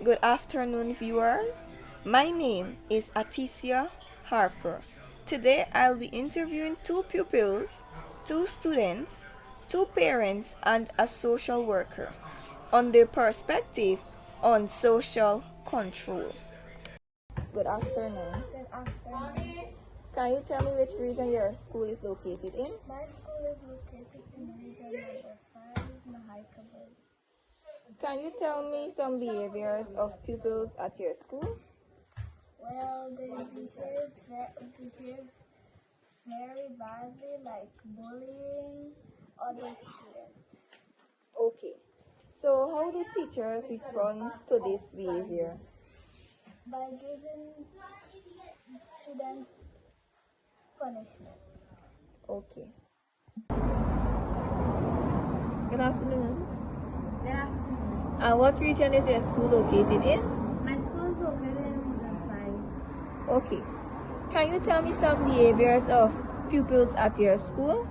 Good afternoon, viewers. My name is Atisia Harper. Today I'll be interviewing two pupils, two students, two parents, and a social worker on their perspective on social control. Good afternoon. Good afternoon. Can you tell me which region your school is located in? My school is located in region number 5, Mahikabel. Can you tell me some behaviors of pupils at your school? Well, they behave very badly, like bullying other students. Okay. So how do teachers respond to this behavior? By giving students punishment. Okay. Good afternoon. Good afternoon. What region is your school located in? My school is located in region 5. Okay. Can you tell me some behaviors of pupils at your school?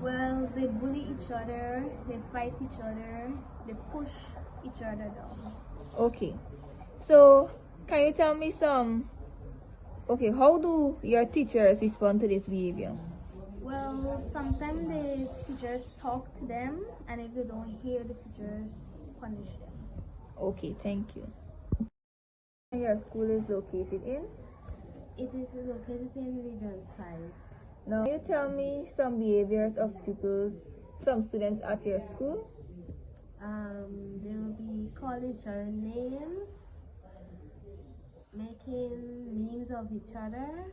Well, they bully each other, they fight each other, they push each other down. Okay. So, can you tell me some... Okay, how do your teachers respond to this behavior? Well, sometimes the teachers talk to them, and if they don't hear, the teachers punish them. Okay, thank you. Your school is located in? It is located in region 5. Now, can you tell me some behaviors of pupils, some students at your school? They will be calling each other names, making memes of each other,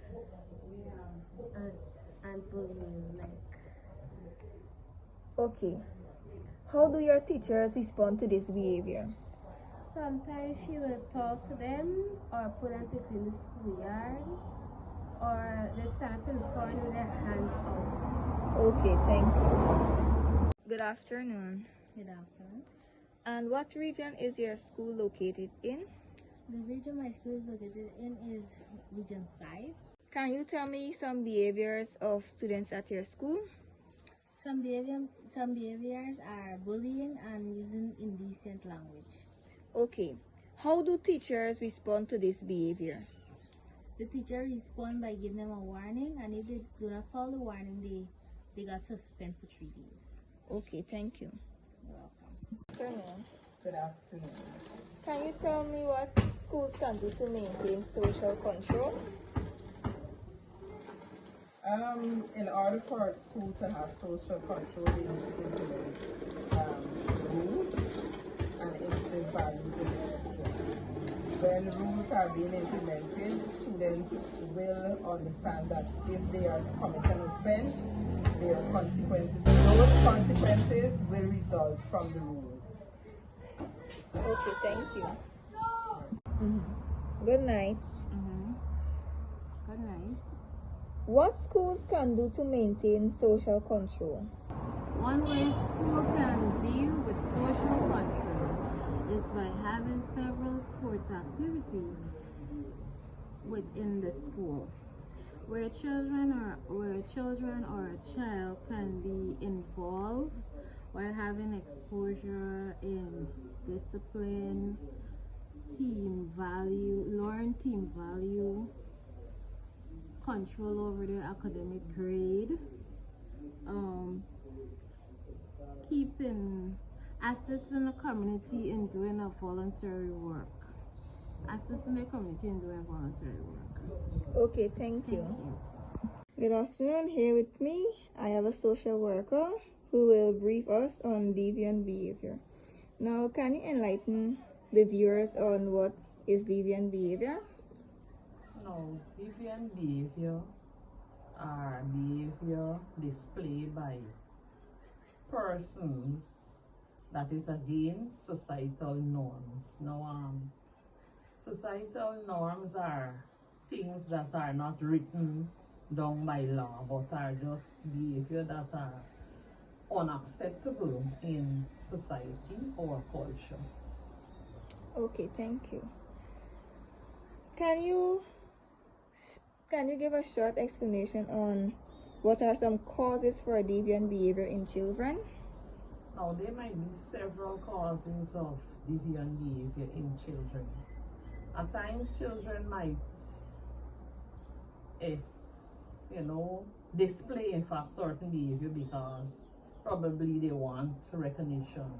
and bullying. Okay. How do your teachers respond to this behavior? Sometimes she will talk to them, or put them to clean the schoolyard, or they stand up in the corner with their hands up. Okay, thank you. Good afternoon. Good afternoon. And what region is your school located in? The region my school is located in is region 5. Can you tell me some behaviors of students at your school? Some behaviors are bullying and using indecent language. Okay. How do teachers respond to this behavior? The teacher responds by giving them a warning, and if they do not follow the warning, they got suspended for 3 days. Okay, thank you. You're welcome. Good afternoon. Good afternoon. Can you tell me what schools can do to maintain social control? In order for a school to have social control, they need to implement rules and instill values in the children. When rules are being implemented, students will understand that if they are to commit an offense, there are consequences. Those consequences will result from the rules. Okay, thank you. Good night. Good night. What schools can do to maintain social control? One way school can deal with social control is by having several sports activities within the school, where children or a child can be involved while having exposure in discipline, learn team value, control over their academic grade, assisting the community in doing a voluntary work. Okay, thank you. Good afternoon. Here with me, I have a social worker who will brief us on deviant behavior. Now, can you enlighten the viewers on what is deviant behavior? No, deviant behavior are behavior displayed by persons that is against societal norms. Now, societal norms are things that are not written down by law, but are just behavior that are unacceptable in society or culture. Okay, thank you. Can you give a short explanation on what are some causes for deviant behavior in children? Now, there might be several causes of deviant behavior in children. At times, children might is, display for certain behavior because probably they want recognition.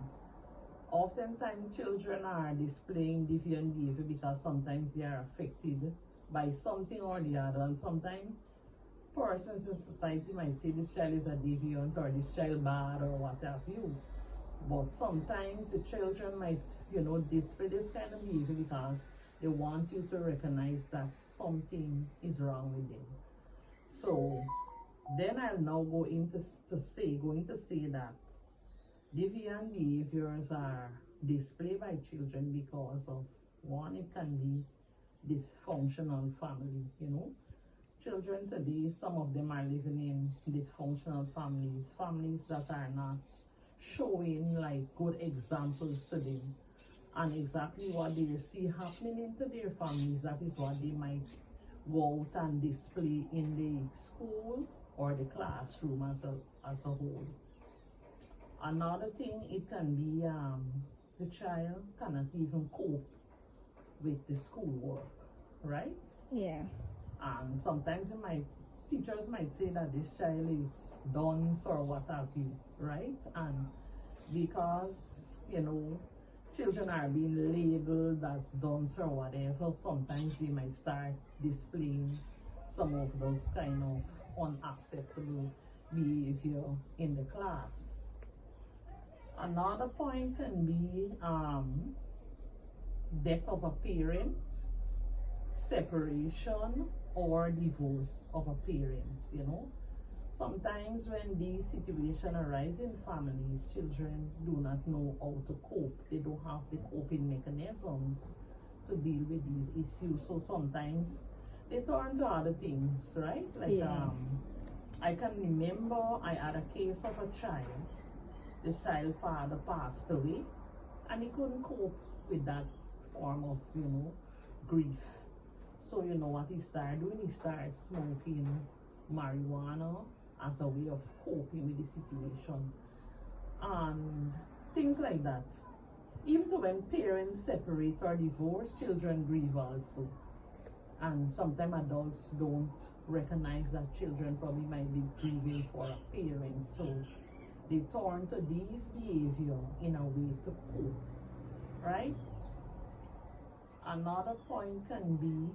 Oftentimes, children are displaying deviant behavior because sometimes they are affected by something or the other, and sometimes persons in society might say this child is a deviant or this child bad or what have you. But sometimes the children might, display this kind of behavior because they want you to recognize that something is wrong with them. So then I'll now going to say that deviant behaviors are displayed by children because of one, it can be dysfunctional family, Children today, some of them are living in dysfunctional families that are not showing like good examples to them. And exactly what they see happening into their families, that is what they might go out and display in the school or the classroom as a whole. Another thing, it can be the child cannot even cope with the schoolwork, right? Yeah. And sometimes teachers might say that this child is dunce or what have you, right? And because, children are being labeled as dunce or whatever, sometimes they might start displaying some of those kind of unacceptable behavior in the class. Another point can be death of a parent, separation, or divorce of a parent. Sometimes when these situations arise in families, children do not know how to cope. They don't have the coping mechanisms to deal with these issues. So sometimes they turn to other things, right? Like I can remember I had a case of a child. The child's father passed away and he couldn't cope with that form of, grief. So you know what he started doing? He started smoking marijuana as a way of coping with the situation. And things like that. Even though when parents separate or divorce, children grieve also. And sometimes adults don't recognize that children probably might be grieving for a parent. So they turn to these behavior in a way to cope, right? Another point can be,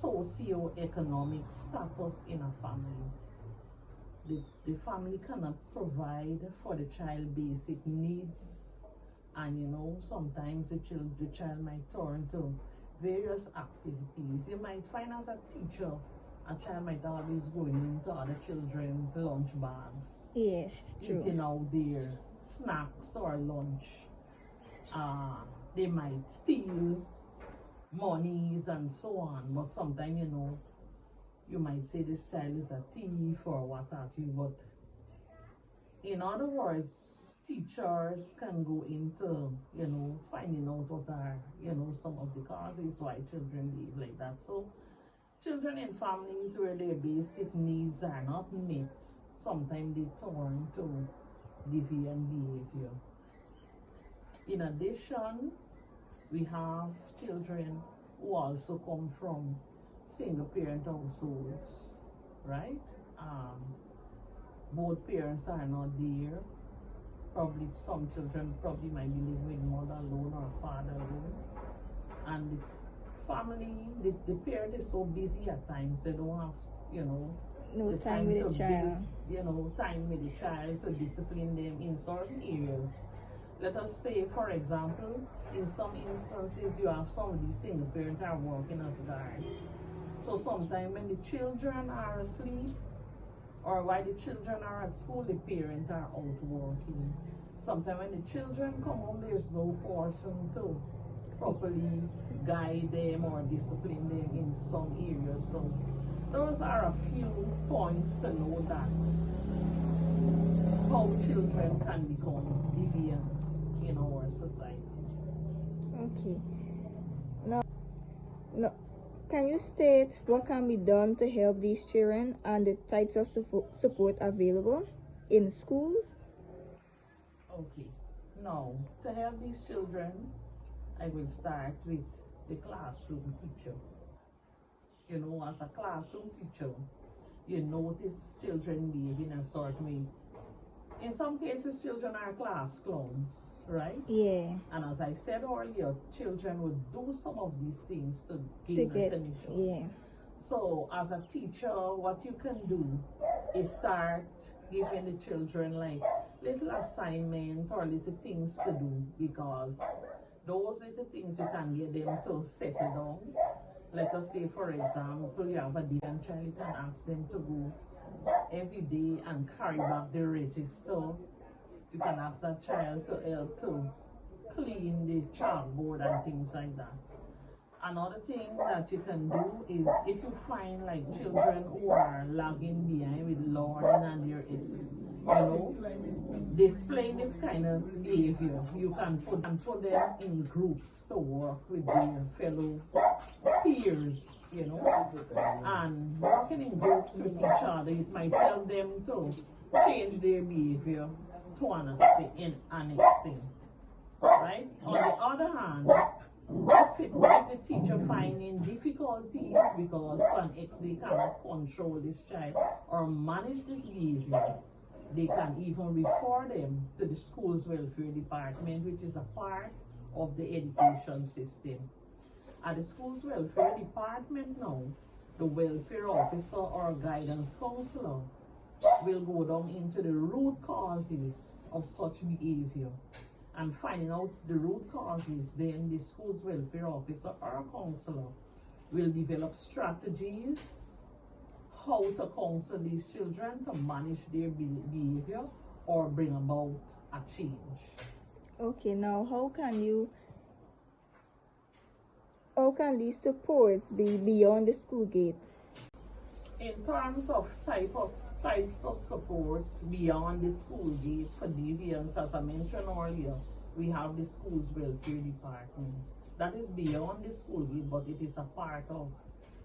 socio-economic status in a family. The family cannot provide for the child basic needs, and sometimes the child might turn to various activities. You might find as a teacher, a child might always going into other children's lunch bags. Yes, true. Eating out their snacks or lunch. They might steal monies and so on, but sometimes, you might say this child is a thief or what have you, but in other words, teachers can go into, finding out what are, some of the causes why children behave like that. So children in families where their basic needs are not met, sometimes they turn to deviant behavior. In addition, we have children who also come from single parent households, right? Both parents are not there. Probably some children probably might be living with mother alone or father alone. And the family, the parent is so busy at times, they don't have, No the time with the child. time with the child to discipline them in certain areas. Let us say, for example, in some instances, you have some of these single parents are working as guards. So sometimes when the children are asleep, or while the children are at school, the parents are out working. Sometimes when the children come home, there's no person to properly guide them or discipline them in some areas. So those are a few points to know that how children can become deviant in our society. Okay. Now, can you state what can be done to help these children and the types of support available in schools? Okay. Now, to help these children, I will start with the classroom teacher. You know, as a classroom teacher, you notice children behave in a certain way. In some cases, children are class clowns, right? Yeah. And as I said earlier, children would do some of these things to To gain get, recognition. yeah. So, as a teacher, what you can do is start giving the children like little assignment or little things to do, because those little things you can get them to settle down. Let us say, for example, you have a day and child, you can ask them to go every day and carry back the register. You can ask that child to help to clean the chalkboard and things like that. Another thing that you can do is, if you find like children who are lagging behind with learning and there is, displaying this kind of behavior, you can put them in groups to work with their fellow peers, and working in groups with each other, it might help them to change their behavior to an extent, right? On the other hand, if the teacher finding difficulties because to an extent they cannot control this child or manage this behavior, they can even refer them to the school's welfare department, which is a part of the education system. At the school's welfare department now, the welfare officer or guidance counselor will go down into the root causes of such behavior. And finding out the root causes, then the school's welfare officer or counselor will develop strategies how to counsel these children to manage their behavior or bring about a change. Okay, now how can these supports be beyond the school gate? In terms of types of support beyond the school gate for deviants, as I mentioned earlier, we have the school's welfare department. That is beyond the school gate, but it is a part of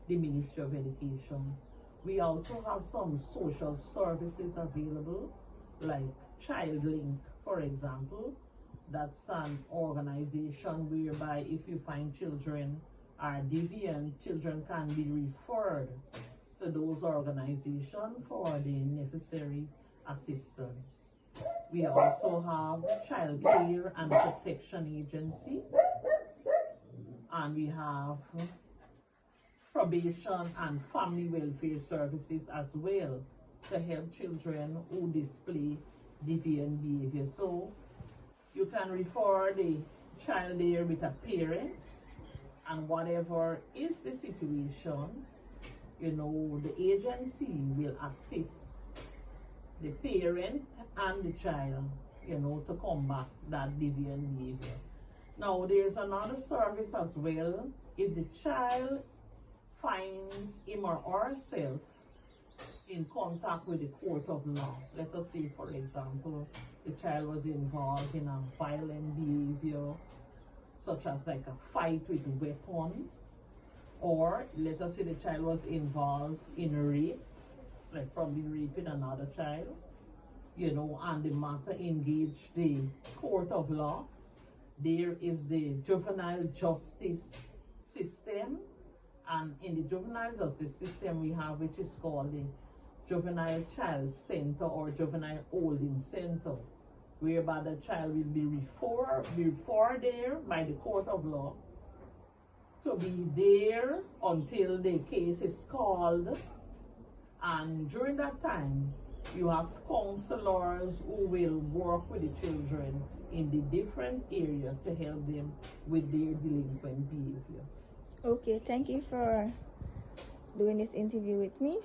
the Ministry of Education. We also have some social services available, like ChildLink, for example. That's an organization whereby if you find children are deviant, children can be referred to those organizations for the necessary assistance. We also have Child Care and Protection Agency, and we have probation and family welfare services as well to help children who display deviant behavior. So you can refer the child there with a parent, and whatever is the situation, the agency will assist the parent and the child, to combat that deviant behavior. Now, there's another service as well. If the child finds him or herself in contact with the court of law, let us say, for example, the child was involved in a violent behavior, such as like a fight with a weapon, or let us say the child was involved in a rape, like probably raping another child, and the matter engaged the court of law. There is the juvenile justice system, and in the juvenile justice system we have, which is called the Juvenile Child Center or Juvenile Holding Center, whereby the child will be referred there by the court of law to be there until the case is called, and during that time you have counselors who will work with the children in the different areas to help them with their delinquent behavior. Okay, thank you for doing this interview with me.